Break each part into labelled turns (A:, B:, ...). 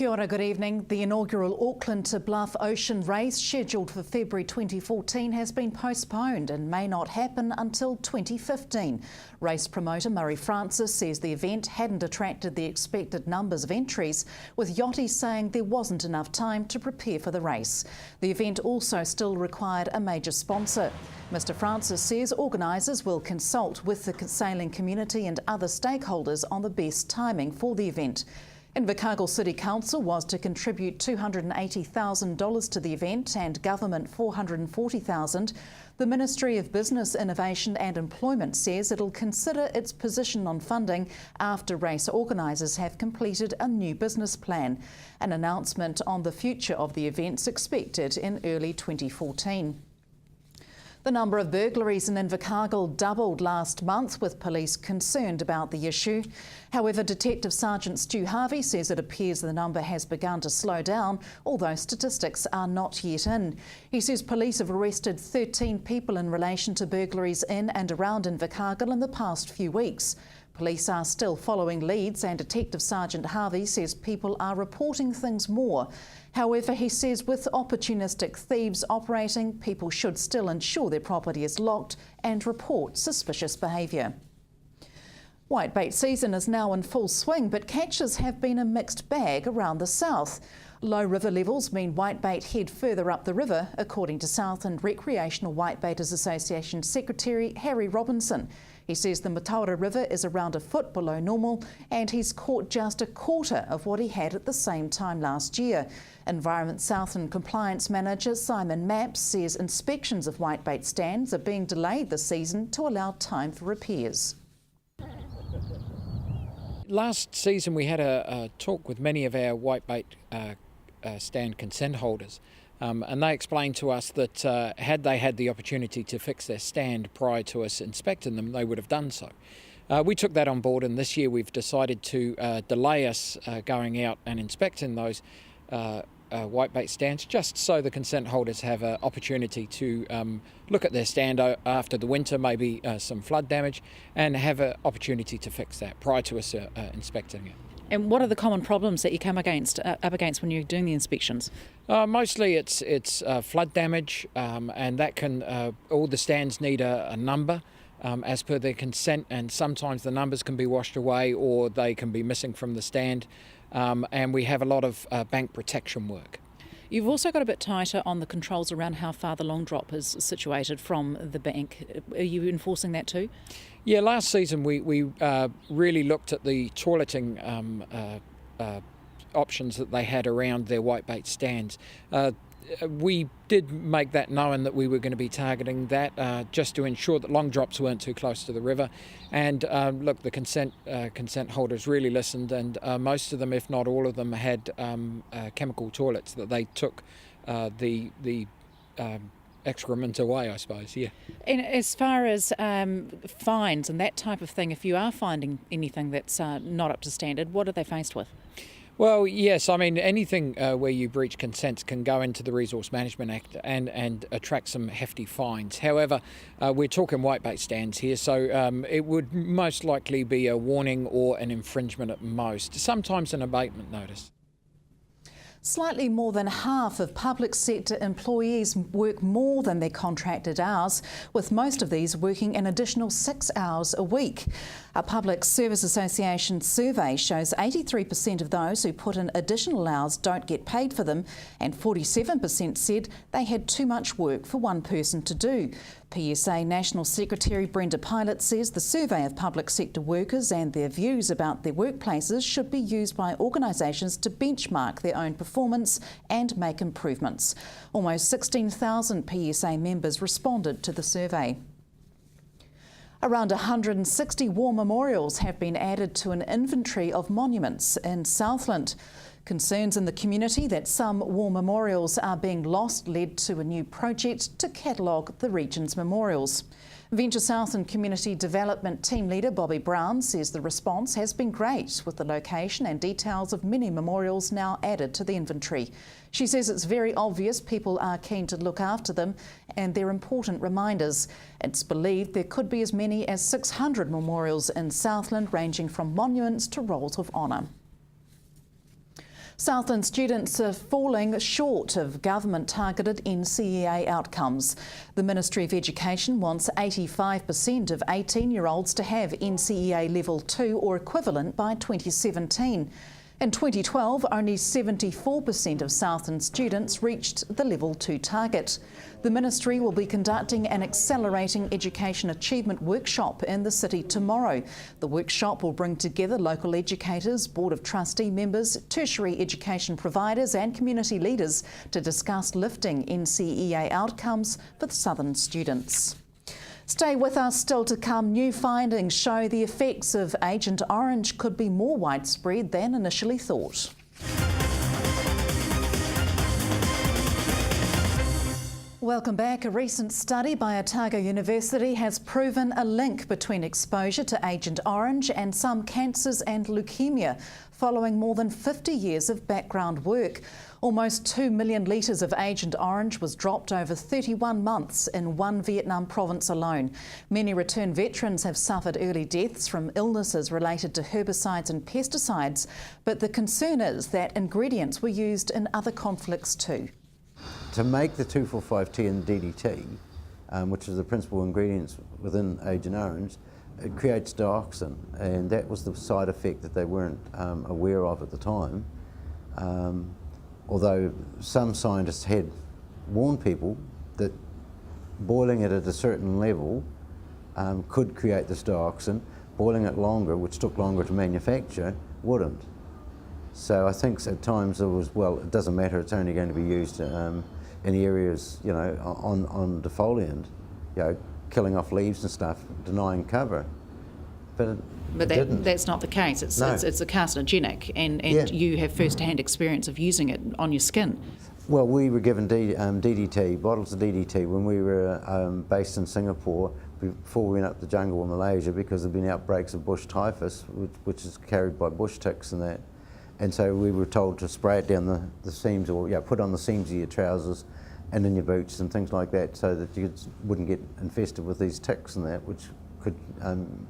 A: Kia ora, good evening. The inaugural Auckland to Bluff Ocean race, scheduled for February 2014, has been postponed and may not happen until 2015. Race promoter Murray Francis says the event hadn't attracted the expected numbers of entries, with yachties saying there wasn't enough time to prepare for the race. The event also still required a major sponsor. Mr Francis says organisers will consult with the sailing community and other stakeholders on the best timing for the event. Invercargill City Council was to contribute $280,000 to the event and government $440,000. The Ministry of Business, Innovation and Employment says it'll consider its position on funding after race organisers have completed a new business plan. An announcement on the future of the event's expected in early 2014. The number of burglaries in Invercargill doubled last month, with police concerned about the issue. However, Detective Sergeant Stu Harvey says it appears the number has begun to slow down, although statistics are not yet in. He says police have arrested 13 people in relation to burglaries in and around Invercargill in the past few weeks. Police are still following leads, and Detective Sergeant Harvey says people are reporting things more. However, he says with opportunistic thieves operating, people should still ensure their property is locked and report suspicious behaviour. Whitebait season is now in full swing, but catches have been a mixed bag around the south. Low river levels mean whitebait head further up the river, according to Southland Recreational Whitebaiters Association Secretary Harry Robinson. He says the Mataura River is around a foot below normal, and he's caught just a quarter of what he had at the same time last year. Environment Southland Compliance Manager Simon Mapps says inspections of whitebait stands are being delayed this season to allow time for repairs.
B: Last season we had a talk with many of our whitebait stand consent holders, and they explained to us that had they had the opportunity to fix their stand prior to us inspecting them, they would have done so. We took that on board, and this year we've decided to delay us going out and inspecting those whitebait stands, just so the consent holders have an opportunity to look at their stand after the winter, maybe some flood damage, and have an opportunity to fix that prior to us inspecting it.
A: And what are the common problems that you come up against when you're doing the inspections?
B: Mostly it's flood damage, and that can all the stands need a number as per their consent, and sometimes the numbers can be washed away or they can be missing from the stand, and we have a lot of bank protection work.
A: You've also got a bit tighter on the controls around how far the long drop is situated from the bank. Are you enforcing that too? Yeah,
B: last season we really looked at the toileting options that they had around their whitebait stands. We did make that known that we were going to be targeting that just to ensure that long drops weren't too close to the river. And look, the consent holders really listened, and most of them, if not all of them, had chemical toilets that they took the excrement away, I suppose, yeah.
A: And as far as fines and that type of thing, if you are finding anything that's not up to standard, what are they faced with?
B: Well, yes, I mean, anything where you breach consents can go into the Resource Management Act and attract some hefty fines. However, we're talking whitebait stands here, so it would most likely be a warning or an infringement at most, sometimes an abatement notice.
A: Slightly more than half of public sector employees work more than their contracted hours, with most of these working an additional 6 hours a week. A Public Service Association survey shows 83% of those who put in additional hours don't get paid for them, and 47% said they had too much work for one person to do. PSA National Secretary Brenda Pilot says the survey of public sector workers and their views about their workplaces should be used by organisations to benchmark their own performance and make improvements. Almost 16,000 PSA members responded to the survey. Around 160 war memorials have been added to an inventory of monuments in Southland. Concerns in the community that some war memorials are being lost led to a new project to catalogue the region's memorials. Venture Southland Community Development Team Leader Bobby Brown says the response has been great, with the location and details of many memorials now added to the inventory. She says it's very obvious people are keen to look after them, and they're important reminders. It's believed there could be as many as 600 memorials in Southland, ranging from monuments to rolls of honour. Southland students are falling short of government-targeted NCEA outcomes. The Ministry of Education wants 85% of 18-year-olds to have NCEA Level 2 or equivalent by 2017. In 2012, only 74% of Southland students reached the Level 2 target. The Ministry will be conducting an Accelerating Education Achievement workshop in the city tomorrow. The workshop will bring together local educators, Board of Trustee members, tertiary education providers and community leaders to discuss lifting NCEA outcomes for the Southern students. Stay with us. Still to come, new findings show the effects of Agent Orange could be more widespread than initially thought. Welcome back. A recent study by Otago University has proven a link between exposure to Agent Orange and some cancers and leukemia, following more than 50 years of background work. Almost 2 million litres of Agent Orange was dropped over 31 months in one Vietnam province alone. Many returned veterans have suffered early deaths from illnesses related to herbicides and pesticides, but the concern is that ingredients were used in other conflicts too.
C: To make the 2,4,5-T and DDT, which are the principal ingredients within Agent Orange, it creates dioxin, and that was the side effect that they weren't aware of at the time. Although some scientists had warned people that boiling it at a certain level could create this dioxin, boiling it longer, which took longer to manufacture, wouldn't. So I think at times it was, well, it doesn't matter, it's only going to be used in areas, you know, on defoliant, you know, killing off leaves and stuff, denying cover. But
A: that's not the case. It's a carcinogenic, and
C: yeah.
A: You have first-hand experience of using it on your skin.
C: Well, we were given DDT, bottles of DDT, when we were based in Singapore before we went up the jungle in Malaysia, because there have been outbreaks of bush typhus, which is carried by bush ticks and that. And so we were told to spray it down the seams, or put on the seams of your trousers and in your boots and things like that, so that you wouldn't get infested with these ticks and that, which could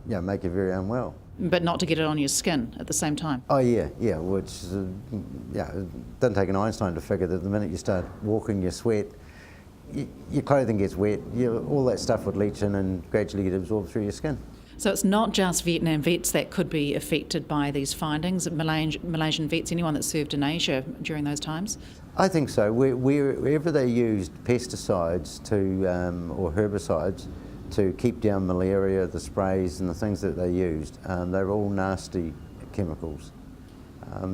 C: make you very unwell.
A: But not to get it on your skin at the same time?
C: Oh yeah, which it doesn't take an Einstein to figure that the minute you start walking, you sweat, your clothing gets wet, all that stuff would leach in and gradually get absorbed through your skin.
A: So it's not just Vietnam vets that could be affected by these findings, Malaysian vets, anyone that served in Asia during those times?
C: I think so. Wherever they used pesticides or herbicides to keep down malaria, the sprays and the things that they used, they were all nasty chemicals.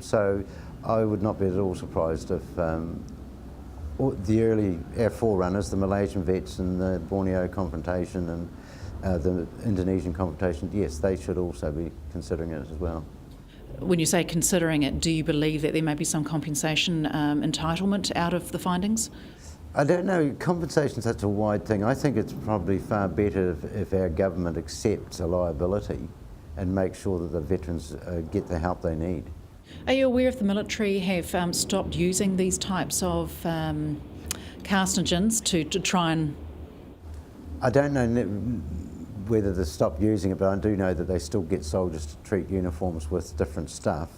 C: So I would not be at all surprised if our forerunners, the Malaysian vets and the Borneo confrontation and the Indonesian confrontation, yes, they should also be considering it as well.
A: When you say considering it, do you believe that there may be some compensation entitlement out of the findings?
C: I don't know. Compensation is such a wide thing. I think it's probably far better if our government accepts a liability and makes sure that the veterans get the help they need.
A: Are you aware if the military have stopped using these types of carcinogens to try and...
C: I don't know whether they stopped using it, but I do know that they still get soldiers to treat uniforms with different stuff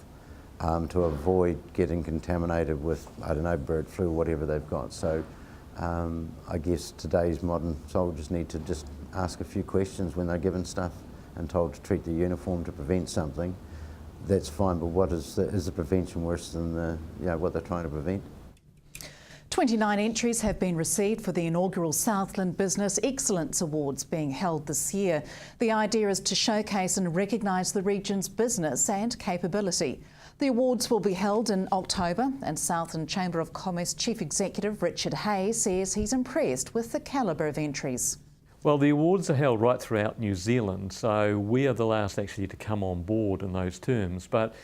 C: to avoid getting contaminated with, I don't know, bird flu or whatever they've got. So I guess today's modern soldiers need to just ask a few questions when they're given stuff and told to treat the uniform to prevent something. That's fine, but what is the prevention worse than what they're trying to prevent?
A: 29 entries have been received for the inaugural Southland Business Excellence Awards being held this year. The idea is to showcase and recognise the region's business and capability. The awards will be held in October, and Southland Chamber of Commerce Chief Executive Richard Hay says he's impressed with the calibre of entries.
D: Well, the awards are held right throughout New Zealand, so we are the last actually to come on board in those terms. But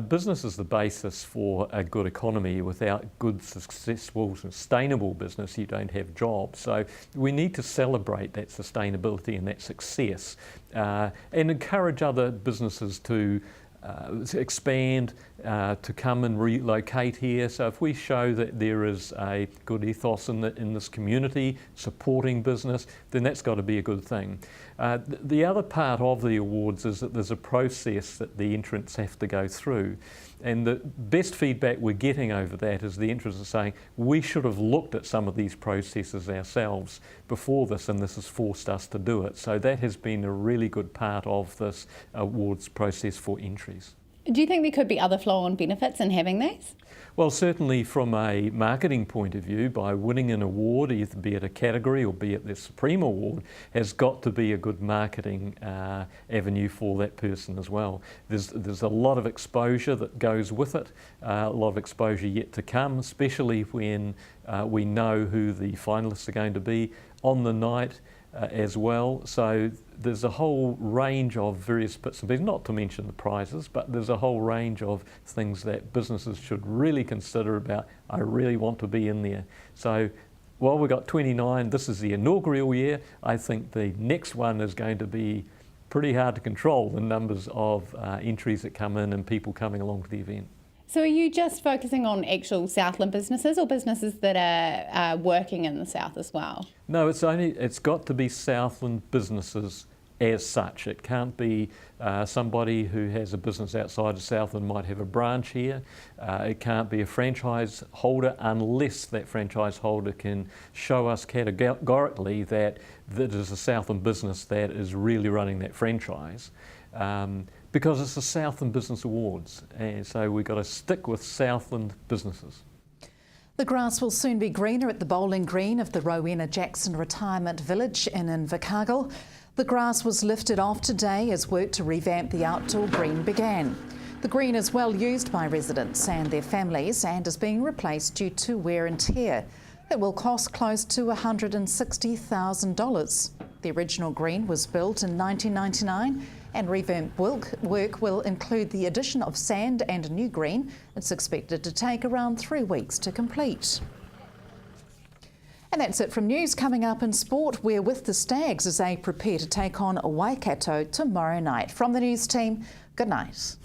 D: business is the basis for a good economy. Without good, successful, sustainable business, you don't have jobs. So we need to celebrate that sustainability and that success and encourage other businesses to expand, to come and relocate here. So if we show that there is a good ethos in this community, supporting business, then that's got to be a good thing. The other part of the awards is that there's a process that the entrants have to go through. And the best feedback we're getting over that is the entrants are saying, we should have looked at some of these processes ourselves before this, and this has forced us to do it. So that has been a really good part of this awards process for entries.
E: Do you think there could be other flow-on benefits in having these?
D: Well, certainly from a marketing point of view, by winning an award, either be it a category or be it the Supreme Award, has got to be a good marketing avenue for that person as well. There's a lot of exposure that goes with it, a lot of exposure yet to come, especially when we know who the finalists are going to be on the night as well. So there's a whole range of various bits and pieces, not to mention the prizes, but there's a whole range of things that businesses should really consider about, I really want to be in there. So while we've got 29, this is the inaugural year, I think the next one is going to be pretty hard to control, the numbers of entries that come in and people coming along to the event.
E: So are you just focusing on actual Southland businesses or businesses that are working in the South as well?
D: No, it's got to be Southland businesses as such. It can't be somebody who has a business outside of Southland might have a branch here. It can't be a franchise holder unless that franchise holder can show us categorically that it is a Southland business that is really running that franchise. Because it's the Southland Business Awards, and so we've got to stick with Southland businesses.
A: The grass will soon be greener at the bowling green of the Rowena Jackson Retirement Village in Invercargill. The grass was lifted off today as work to revamp the outdoor green began. The green is well used by residents and their families and is being replaced due to wear and tear. It will cost close to $160,000. The original green was built in 1999 and revamp work will include the addition of sand and a new green. It's expected to take around 3 weeks to complete. And that's it from news. Coming up in sport, we're with the Stags as they prepare to take on Waikato tomorrow night. From the news team, good night.